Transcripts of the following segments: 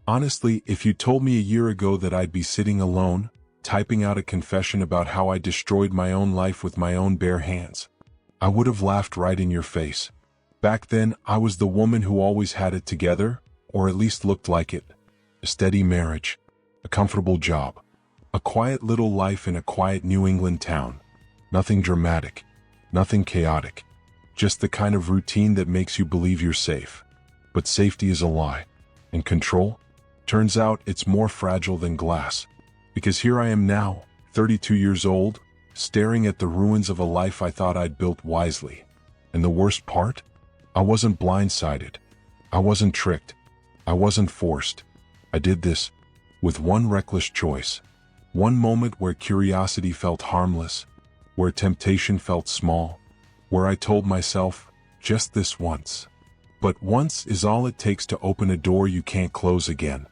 Honestly, if you told me a year ago that I'd be sitting alone, typing out a confession about how I destroyed my own life with my own bare hands, I would have laughed right in your face. Back then, I was the woman who always had it together, or at least looked like it. A steady marriage, a comfortable job, a quiet little life in a quiet New England town. Nothing dramatic, nothing chaotic, just the kind of routine that makes you believe you're safe. But safety is a lie. And control? Turns out it's more fragile than glass. Because here I am now, 32 years old, staring at the ruins of a life I thought I'd built wisely. And the worst part? I wasn't blindsided. I wasn't tricked. I wasn't forced. I did this with one reckless choice. One moment where curiosity felt harmless, where temptation felt small, where I told myself, just this once. But once is all it takes to open a door you can't close again.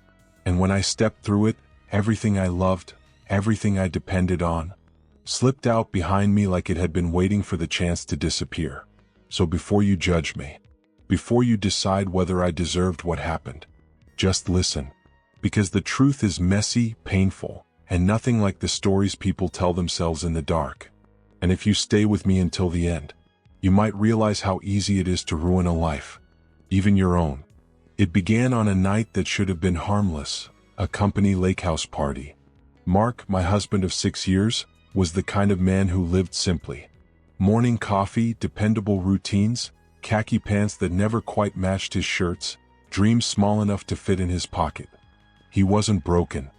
And when I stepped through it, everything I loved, everything I depended on, slipped out behind me like it had been waiting for the chance to disappear. So before you judge me, before you decide whether I deserved what happened, just listen. Because the truth is messy, painful, and nothing like the stories people tell themselves in the dark. And if you stay with me until the end, you might realize how easy it is to ruin a life, even your own. It began on a night that should have been harmless, a company lakehouse party. Mark, my husband of 6 years, was the kind of man who lived simply. Morning coffee, dependable routines, khaki pants that never quite matched his shirts, dreams small enough to fit in his pocket. He wasn't broken.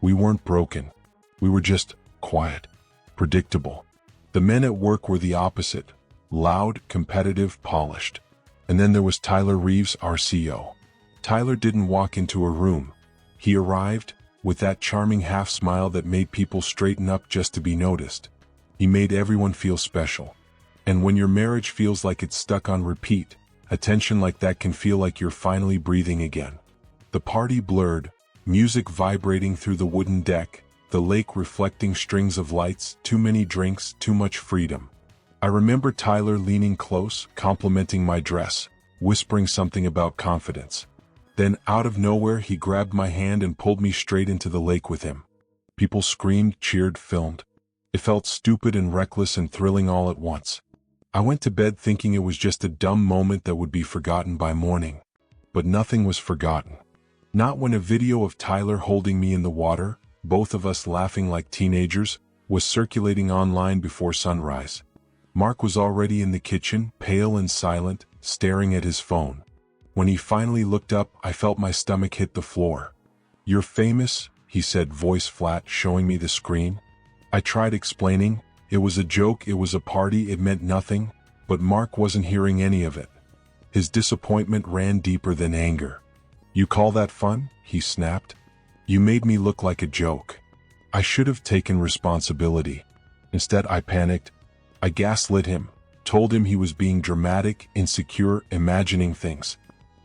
We weren't broken. We were just quiet, predictable. The men at work were the opposite, loud, competitive, polished. And then there was Tyler Reeves, our CEO. Tyler didn't walk into a room. He arrived with that charming half smile that made people straighten up just to be noticed. He made everyone feel special. And when your marriage feels like it's stuck on repeat, attention like that can feel like you're finally breathing again. The party blurred, music vibrating through the wooden deck, the lake reflecting strings of lights, too many drinks, too much freedom. I remember Tyler leaning close, complimenting my dress, whispering something about confidence. Then, out of nowhere, he grabbed my hand and pulled me straight into the lake with him. People screamed, cheered, filmed. It felt stupid and reckless and thrilling all at once. I went to bed thinking it was just a dumb moment that would be forgotten by morning. But nothing was forgotten. Not when a video of Tyler holding me in the water, both of us laughing like teenagers, was circulating online before sunrise. Mark was already in the kitchen, pale and silent, staring at his phone. When he finally looked up, I felt my stomach hit the floor. "You're famous," he said, voice flat, showing me the screen. I tried explaining. It was a joke, it was a party, it meant nothing, but Mark wasn't hearing any of it. His disappointment ran deeper than anger. "You call that fun?" he snapped. "You made me look like a joke." I should have taken responsibility. Instead, I panicked. I gaslit him, told him he was being dramatic, insecure, imagining things.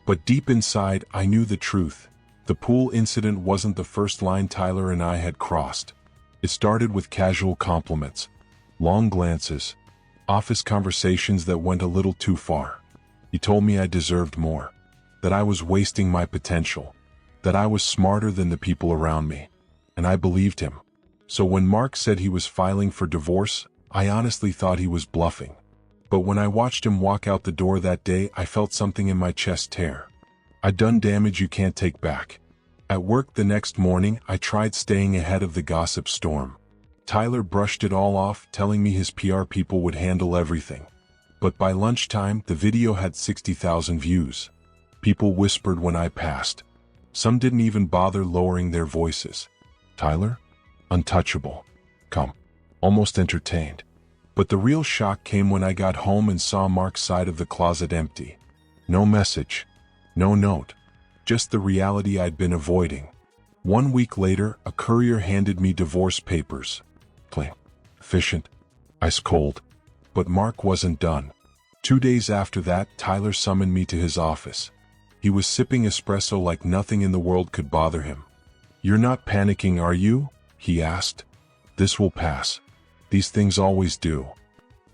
But deep inside, I knew the truth. The pool incident wasn't the first line Tyler and I had crossed. It started with casual compliments, long glances, office conversations that went a little too far. He told me I deserved more, that I was wasting my potential, that I was smarter than the people around me. And I believed him. So when Mark said he was filing for divorce, I honestly thought he was bluffing. But when I watched him walk out the door that day, I felt something in my chest tear. I'd done damage you can't take back. At work the next morning, I tried staying ahead of the gossip storm. Tyler brushed it all off, telling me his PR people would handle everything. But by lunchtime, the video had 60,000 views. People whispered when I passed. Some didn't even bother lowering their voices. Tyler? Untouchable. Calm. Almost entertained. But the real shock came when I got home and saw Mark's side of the closet empty. No message. No note. Just the reality I'd been avoiding. 1 week later, a courier handed me divorce papers. Plain. Efficient. Ice cold. But Mark wasn't done. 2 days after that, Tyler summoned me to his office. He was sipping espresso like nothing in the world could bother him. "You're not panicking, are you?" he asked. "This will pass. These things always do."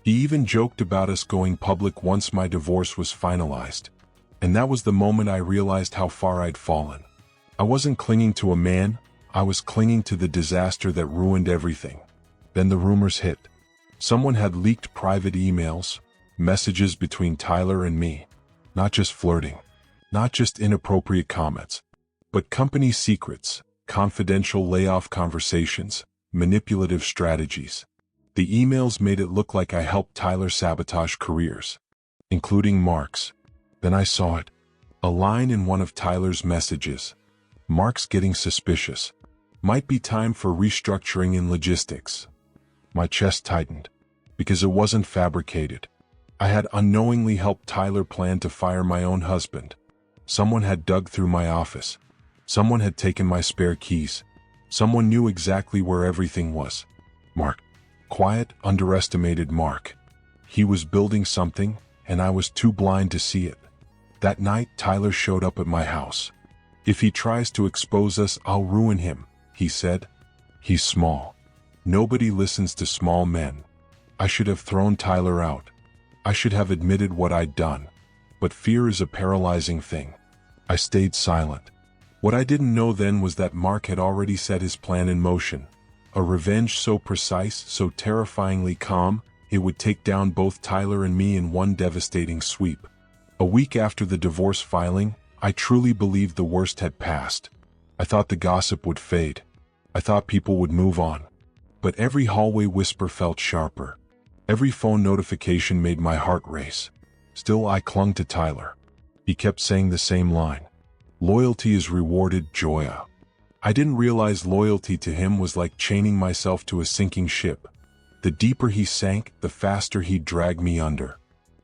He even joked about us going public once my divorce was finalized. And that was the moment I realized how far I'd fallen. I wasn't clinging to a man, I was clinging to the disaster that ruined everything. Then the rumors hit. Someone had leaked private emails, messages between Tyler and me. Not just flirting, not just inappropriate comments, but company secrets, confidential layoff conversations, manipulative strategies. The emails made it look like I helped Tyler sabotage careers, including Mark's. Then I saw it. A line in one of Tyler's messages. Mark's getting suspicious. Might be time for restructuring in logistics. My chest tightened, because it wasn't fabricated. I had unknowingly helped Tyler plan to fire my own husband. Someone had dug through my office. Someone had taken my spare keys. Someone knew exactly where everything was. Mark. Quiet, underestimated Mark. He was building something, and I was too blind to see it. That night, Tyler showed up at my house. If he tries to expose us, I'll ruin him, he said. He's small. Nobody listens to small men. I should have thrown Tyler out. I should have admitted what I'd done. But fear is a paralyzing thing. I stayed silent. What I didn't know then was that Mark had already set his plan in motion. A revenge so precise, so terrifyingly calm, it would take down both Tyler and me in one devastating sweep. A week after the divorce filing, I truly believed the worst had passed. I thought the gossip would fade. I thought people would move on. But every hallway whisper felt sharper. Every phone notification made my heart race. Still, I clung to Tyler. He kept saying the same line. Loyalty is rewarded, Joya. I didn't realize loyalty to him was like chaining myself to a sinking ship. The deeper he sank, the faster he'd drag me under.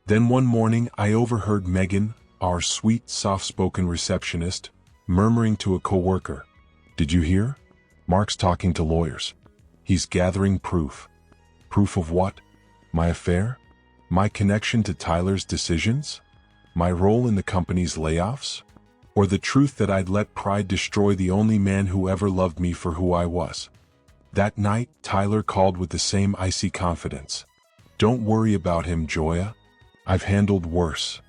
Then one morning, I overheard Megan, our sweet, soft-spoken receptionist, murmuring to a coworker. Did you hear? Mark's talking to lawyers. He's gathering proof. Proof of what? My affair? My connection to Tyler's decisions? My role in the company's layoffs? Or the truth that I'd let pride destroy the only man who ever loved me for who I was? That night, Tyler called with the same icy confidence. Don't worry about him, Joya. I've handled worse.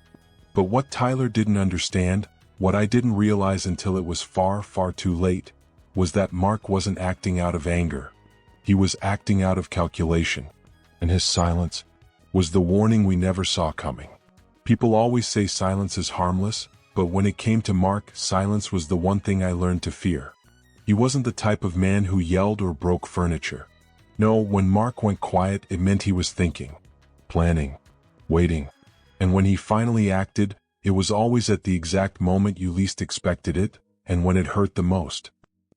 But what Tyler didn't understand, what I didn't realize until it was far, far too late, was that Mark wasn't acting out of anger. He was acting out of calculation. And his silence was the warning we never saw coming. People always say silence is harmless, but when it came to Mark, silence was the one thing I learned to fear. He wasn't the type of man who yelled or broke furniture. No, when Mark went quiet, it meant he was thinking, planning, waiting. And when he finally acted, it was always at the exact moment you least expected it, and when it hurt the most.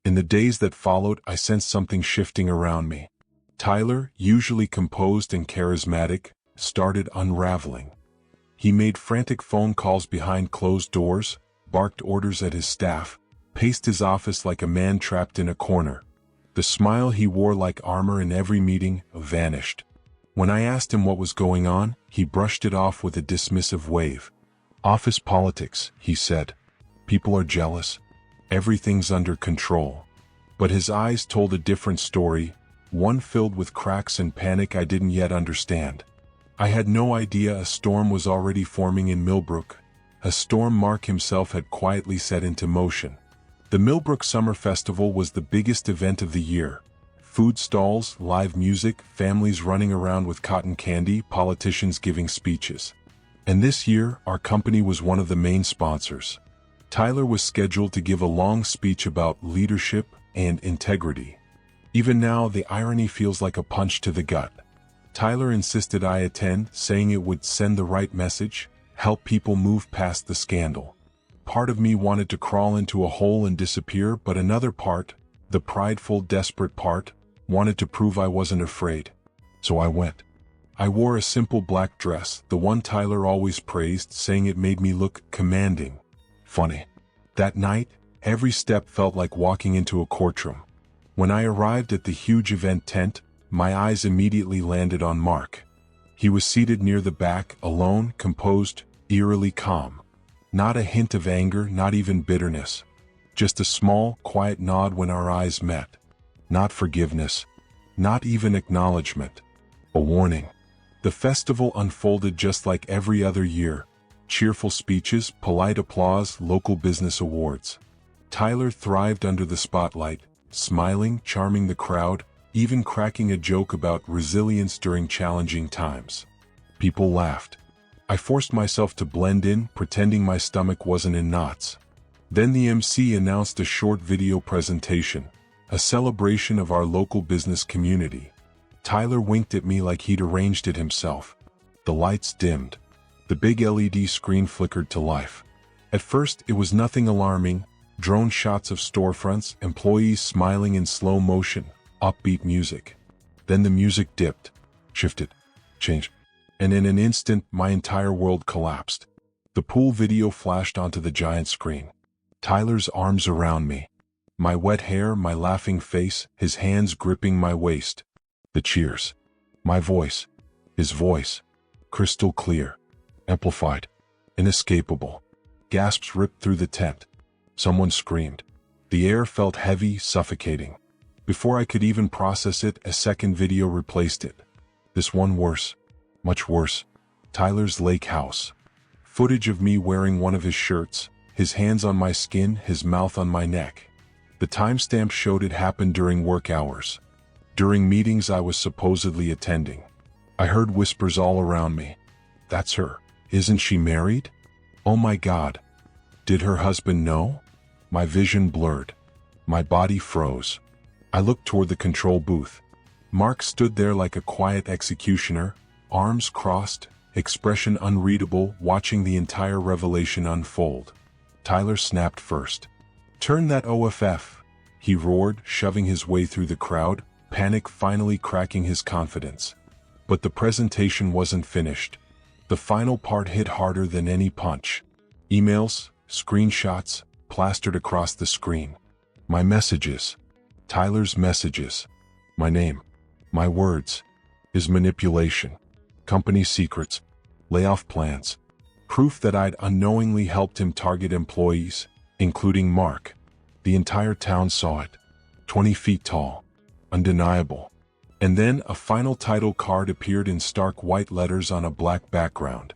In the days that followed, I sensed something shifting around me. Tyler, usually composed and charismatic, started unraveling. He made frantic phone calls behind closed doors, barked orders at his staff, paced his office like a man trapped in a corner. The smile he wore like armor in every meeting vanished. When I asked him what was going on, he brushed it off with a dismissive wave. Office politics, he said. People are jealous. Everything's under control. But his eyes told a different story, one filled with cracks and panic I didn't yet understand. I had no idea a storm was already forming in Millbrook, a storm Mark himself had quietly set into motion. The Millbrook Summer Festival was the biggest event of the year. Food stalls, live music, families running around with cotton candy, politicians giving speeches. And this year, our company was one of the main sponsors. Tyler was scheduled to give a long speech about leadership and integrity. Even now, the irony feels like a punch to the gut. Tyler insisted I attend, saying it would send the right message, help people move past the scandal. Part of me wanted to crawl into a hole and disappear, but another part, the prideful, desperate part, wanted to prove I wasn't afraid. So I went. I wore a simple black dress, the one Tyler always praised, saying it made me look commanding. Funny. That night, every step felt like walking into a courtroom. When I arrived at the huge event tent, my eyes immediately landed on Mark. He was seated near the back, alone, composed, eerily calm. Not a hint of anger, not even bitterness. Just a small, quiet nod when our eyes met. Not forgiveness. Not even acknowledgement. A warning. The festival unfolded just like every other year. Cheerful speeches, polite applause, local business awards. Tyler thrived under the spotlight, smiling, charming the crowd, even cracking a joke about resilience during challenging times. People laughed. I forced myself to blend in, pretending my stomach wasn't in knots. Then the MC announced a short video presentation, a celebration of our local business community. Tyler winked at me like he'd arranged it himself. The lights dimmed. The big LED screen flickered to life. At first, it was nothing alarming. Drone shots of storefronts, employees smiling in slow motion, upbeat music. Then the music dipped, shifted, changed, and in an instant, my entire world collapsed. The pool video flashed onto the giant screen. Tyler's arms around me. My wet hair, my laughing face, his hands gripping my waist. The cheers. My voice. His voice. Crystal clear. Amplified. Inescapable. Gasps ripped through the tent. Someone screamed. The air felt heavy, suffocating. Before I could even process it, a second video replaced it. This one worse. Much worse. Tyler's lake house. Footage of me wearing one of his shirts, his hands on my skin, his mouth on my neck. The timestamp showed it happened during work hours. During meetings I was supposedly attending. I heard whispers all around me. That's her. Isn't she married? Oh my God. Did her husband know? My vision blurred. My body froze. I looked toward the control booth. Mark stood there like a quiet executioner, arms crossed, expression unreadable, watching the entire revelation unfold. Tyler snapped first. Turn that OFF, he roared, shoving his way through the crowd, panic finally cracking his confidence. But the presentation wasn't finished. The final part hit harder than any punch. Emails, screenshots, plastered across the screen. My messages. Tyler's messages. My name. My words. His manipulation. Company secrets. Layoff plans. Proof that I'd unknowingly helped him target employees, including Mark. The entire town saw it. 20 feet tall. Undeniable. And then a final title card appeared in stark white letters on a black background.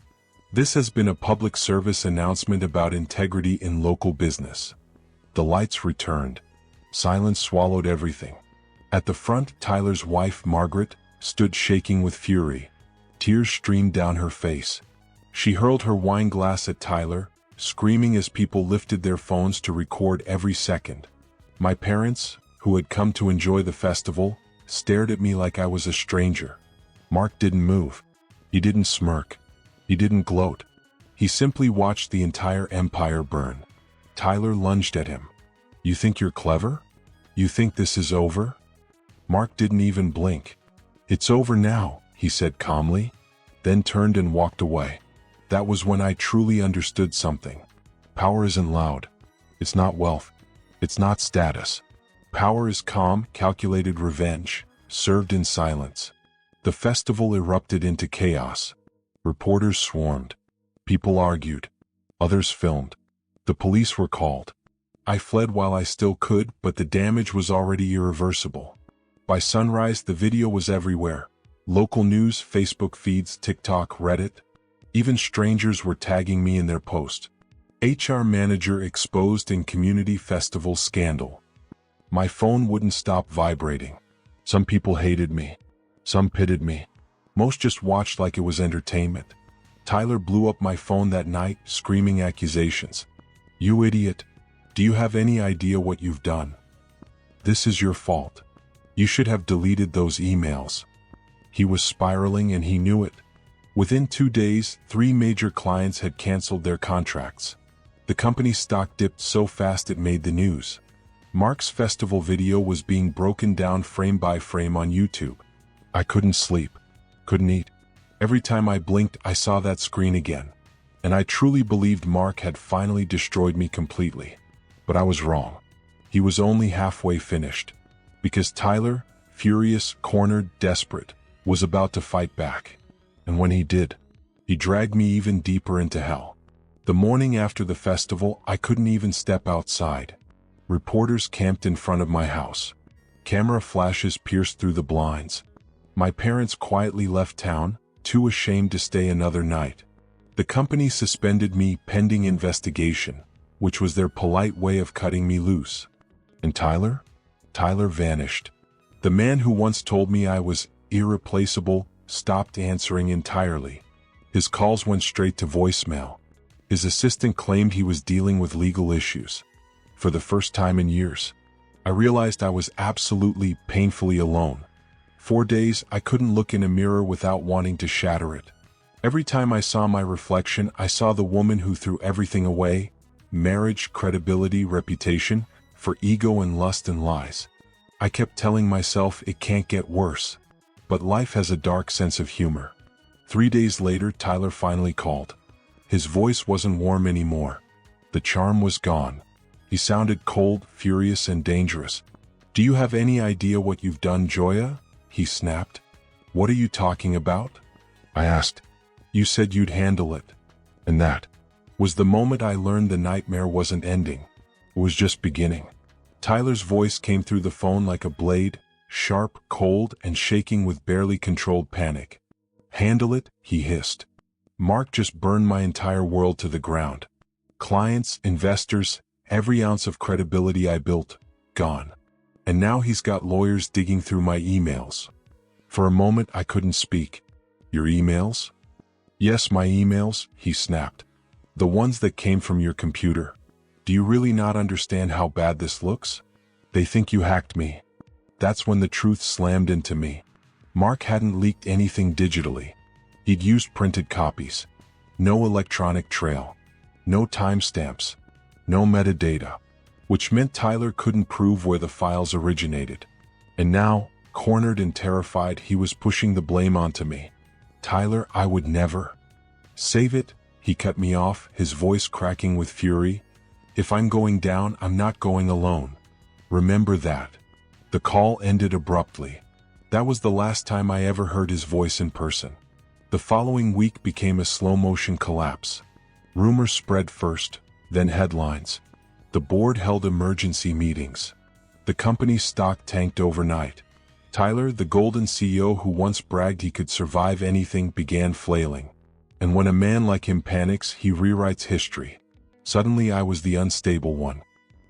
This has been a public service announcement about integrity in local business. The lights returned. Silence swallowed everything. At the front, Tyler's wife, Margaret, stood shaking with fury. Tears streamed down her face. She hurled her wine glass at Tyler, screaming as people lifted their phones to record every second. My parents, who had come to enjoy the festival, stared at me like I was a stranger. Mark didn't move. He didn't smirk. He didn't gloat. He simply watched the entire empire burn. Tyler lunged at him. You think you're clever? You think this is over? Mark didn't even blink. It's over now, he said calmly, then turned and walked away. That was when I truly understood something. Power isn't loud. It's not wealth. It's not status. Power is calm, calculated revenge, served in silence. The festival erupted into chaos. Reporters swarmed. People argued. Others filmed. The police were called. I fled while I still could, but the damage was already irreversible. By sunrise, the video was everywhere. Local news, Facebook feeds, TikTok, Reddit. Even strangers were tagging me in their post. HR manager exposed in community festival scandal. My phone wouldn't stop vibrating. Some people hated me. Some pitied me. Most just watched like it was entertainment. Tyler blew up my phone that night, screaming accusations. You idiot. Do you have any idea what you've done? This is your fault. You should have deleted those emails. He was spiraling and he knew it. Within 2 days, 3 major clients had canceled their contracts. The company's stock dipped so fast it made the news. Mark's festival video was being broken down frame by frame on YouTube. I couldn't sleep. Couldn't eat. Every time I blinked, I saw that screen again. And I truly believed Mark had finally destroyed me completely. But I was wrong. He was only halfway finished. Because Tyler, furious, cornered, desperate, was about to fight back. And when he did, he dragged me even deeper into hell. The morning after the festival, I couldn't even step outside. Reporters camped in front of my house. Camera flashes pierced through the blinds. My parents quietly left town, too ashamed to stay another night. The company suspended me pending investigation. which was their polite way of cutting me loose. And Tyler? Tyler vanished. The man who once told me I was irreplaceable stopped answering entirely. His calls went straight to voicemail. His assistant claimed he was dealing with legal issues. For the first time in years, I realized I was absolutely, painfully alone. 4 days, I couldn't look in a mirror without wanting to shatter it. Every time I saw my reflection, I saw the woman who threw everything away: marriage, credibility, reputation, for ego and lust and lies. I kept telling myself it can't get worse. But life has a dark sense of humor. 3 days later, Tyler finally called. His voice wasn't warm anymore. The charm was gone. He sounded cold, furious, and dangerous. "Do you have any idea what you've done, Joya?" he snapped. "What are you talking about?" I asked. "You said you'd handle it." And that was the moment I learned the nightmare wasn't ending. It was just beginning. Tyler's voice came through the phone like a blade, sharp, cold, and shaking with barely controlled panic. "Handle it," he hissed. "Mark just burned my entire world to the ground. Clients, investors, every ounce of credibility I built, gone. And now he's got lawyers digging through my emails." For a moment I couldn't speak. "Your emails?" "Yes, my emails," he snapped. "The ones that came from your computer. Do you really not understand how bad this looks? They think you hacked me." That's when the truth slammed into me. Mark hadn't leaked anything digitally. He'd used printed copies. No electronic trail. No timestamps. No metadata. Which meant Tyler couldn't prove where the files originated. And now, cornered and terrified, he was pushing the blame onto me. "Tyler, I would never." "Save it," he cut me off, his voice cracking with fury. "If I'm going down, I'm not going alone. Remember that." The call ended abruptly. That was the last time I ever heard his voice in person. The following week became a slow-motion collapse. Rumors spread first, then headlines. The board held emergency meetings. The company's stock tanked overnight. Tyler, the golden CEO who once bragged he could survive anything, began flailing. And when a man like him panics, he rewrites history. Suddenly I was the unstable one.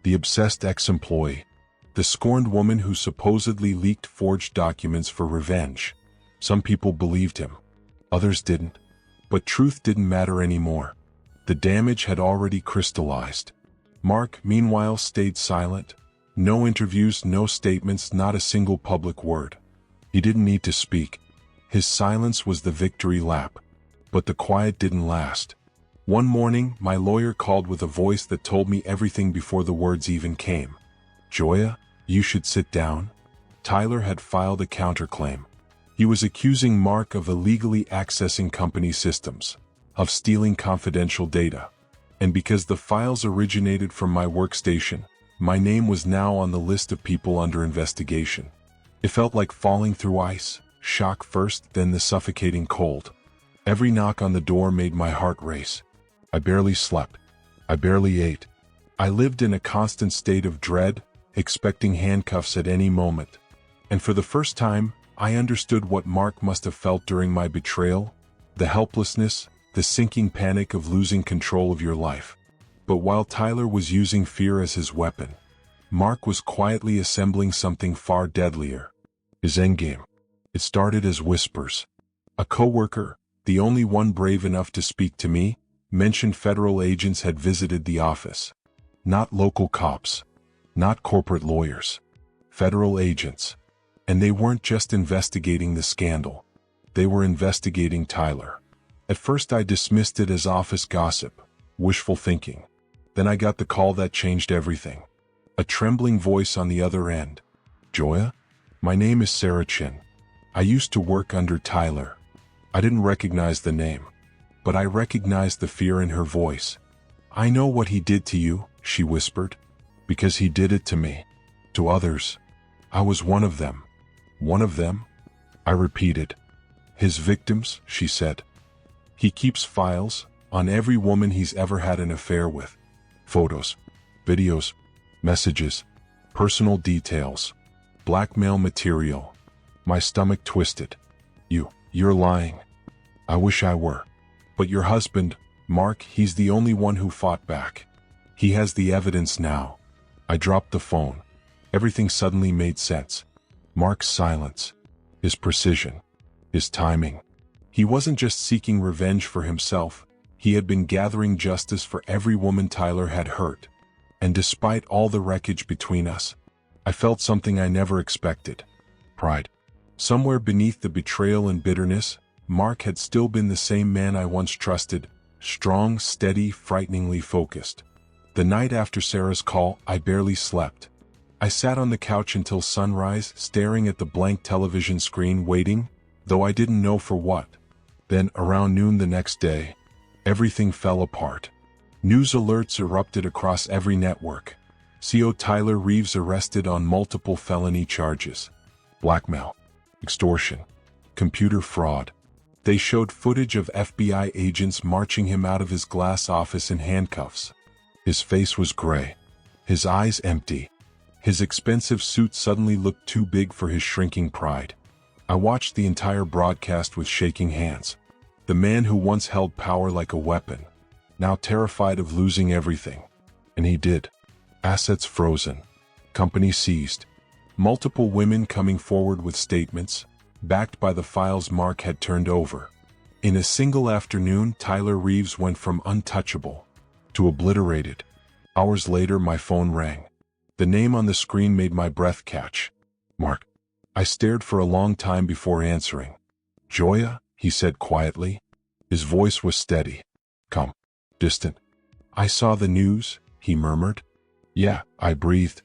The obsessed ex-employee. The scorned woman who supposedly leaked forged documents for revenge. Some people believed him. Others didn't. But truth didn't matter anymore. The damage had already crystallized. Mark, meanwhile, stayed silent. No interviews, no statements, not a single public word. He didn't need to speak. His silence was the victory lap. But the quiet didn't last. One morning, my lawyer called with a voice that told me everything before the words even came. "Joya, you should sit down." Tyler had filed a counterclaim. He was accusing Mark of illegally accessing company systems, of stealing confidential data. And because the files originated from my workstation, my name was now on the list of people under investigation. It felt like falling through ice, shock first, then the suffocating cold. Every knock on the door made my heart race. I barely slept. I barely ate. I lived in a constant state of dread, expecting handcuffs at any moment. And for the first time, I understood what Mark must have felt during my betrayal: the helplessness, the sinking panic of losing control of your life. But while Tyler was using fear as his weapon, Mark was quietly assembling something far deadlier. His endgame. It started as whispers. A coworker, the only one brave enough to speak to me, mentioned federal agents had visited the office. Not local cops. Not corporate lawyers. Federal agents. And they weren't just investigating the scandal. They were investigating Tyler. At first I dismissed it as office gossip, wishful thinking. Then I got the call that changed everything. A trembling voice on the other end. "Joya? My name is Sarah Chin. I used to work under Tyler." I didn't recognize the name, but I recognized the fear in her voice. "I know what he did to you," she whispered. "Because he did it to me. To others. I was one of them." "One of them?" I repeated. "His victims," she said. "He keeps files on every woman he's ever had an affair with. Photos, videos, messages, personal details, blackmail material." My stomach twisted. You're lying." "I wish I were. But your husband, Mark, he's the only one who fought back. He has the evidence now. I dropped the phone. Everything suddenly made sense. Mark's silence, his precision, his timing. He wasn't just seeking revenge for himself, he had been gathering justice for every woman Tyler had hurt. And despite all the wreckage between us, I felt something I never expected. Pride. Somewhere beneath the betrayal and bitterness, Mark had still been the same man I once trusted, strong, steady, frighteningly focused. The night after Sarah's call, I barely slept. I sat on the couch until sunrise, staring at the blank television screen, waiting, though I didn't know for what. Then, around noon the next day, everything fell apart. News alerts erupted across every network. CO Tyler Reeves arrested on multiple felony charges. Blackmail, extortion, computer fraud. They showed footage of FBI agents marching him out of his glass office in handcuffs. His face was gray, his eyes empty. His expensive suit suddenly looked too big for his shrinking pride. I watched the entire broadcast with shaking hands. The man who once held power like a weapon, now terrified of losing everything. And he did. Assets frozen. Company seized. Multiple women coming forward with statements, backed by the files Mark had turned over. In a single afternoon, Tyler Reeves went from untouchable to obliterated. Hours later, my phone rang. The name on the screen made my breath catch. Mark. I stared for a long time before answering. Joya, he said quietly. His voice was steady, calm, distant. I saw the news, he murmured. Yeah, I breathed.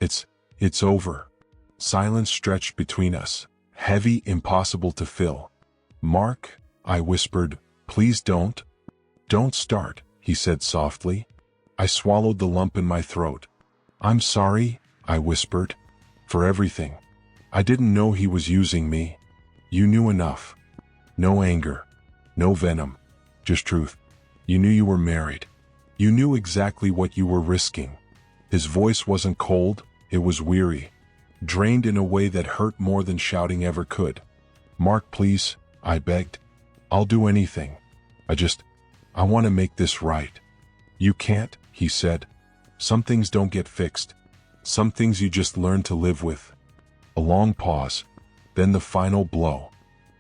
It's over. Silence stretched between us, heavy, impossible to fill. Mark, I whispered, please don't. Don't start, he said softly. I swallowed the lump in my throat. I'm sorry, I whispered, for everything. I didn't know he was using me. You knew enough. No anger, no venom, just truth. You knew you were married. You knew exactly what you were risking. His voice wasn't cold, it was weary, drained in a way that hurt more than shouting ever could. Mark, please, I begged. I'll do anything. I want to make this right. You can't, he said. Some things don't get fixed. Some things you just learn to live with. A long pause, then the final blow.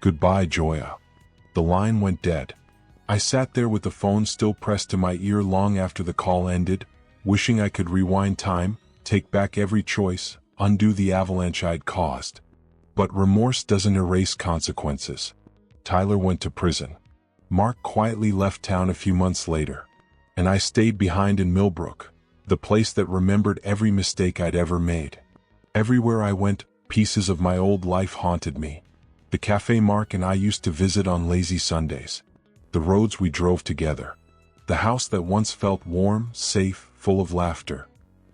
Goodbye, Joya. The line went dead. I sat there with the phone still pressed to my ear long after the call ended, wishing I could rewind time, take back every choice, undo the avalanche I'd caused. But remorse doesn't erase consequences. Tyler went to prison. Mark quietly left town a few months later. And I stayed behind in Millbrook, the place that remembered every mistake I'd ever made. Everywhere I went, pieces of my old life haunted me. The cafe Mark and I used to visit on lazy Sundays. The roads we drove together. The house that once felt warm, safe, full of laughter.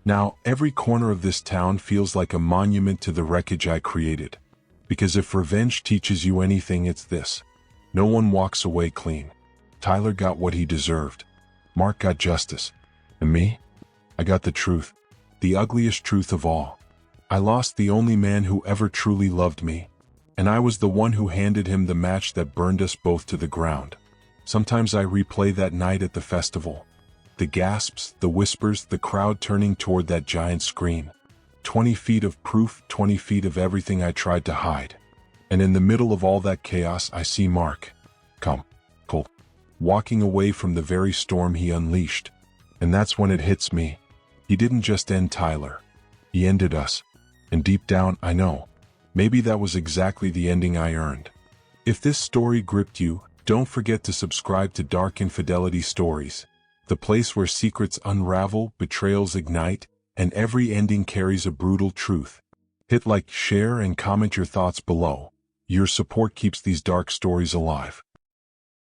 Now, every corner of this town feels like a monument to the wreckage I created. Because if revenge teaches you anything, it's this. No one walks away clean. Tyler got what he deserved. Mark got justice. And me? I got the truth. The ugliest truth of all. I lost the only man who ever truly loved me. And I was the one who handed him the match that burned us both to the ground. Sometimes I replay that night at the festival. The gasps, the whispers, the crowd turning toward that giant screen. 20 feet of proof, 20 feet of everything I tried to hide. And in the middle of all that chaos, I see Mark. Calm, cold, walking away from the very storm he unleashed. And that's when it hits me. He didn't just end Tyler. He ended us. And deep down, I know. Maybe that was exactly the ending I earned. If this story gripped you, don't forget to subscribe to Dark Infidelity Stories, the place where secrets unravel, betrayals ignite, and every ending carries a brutal truth. Hit like, share, and comment your thoughts below. Your support keeps these dark stories alive.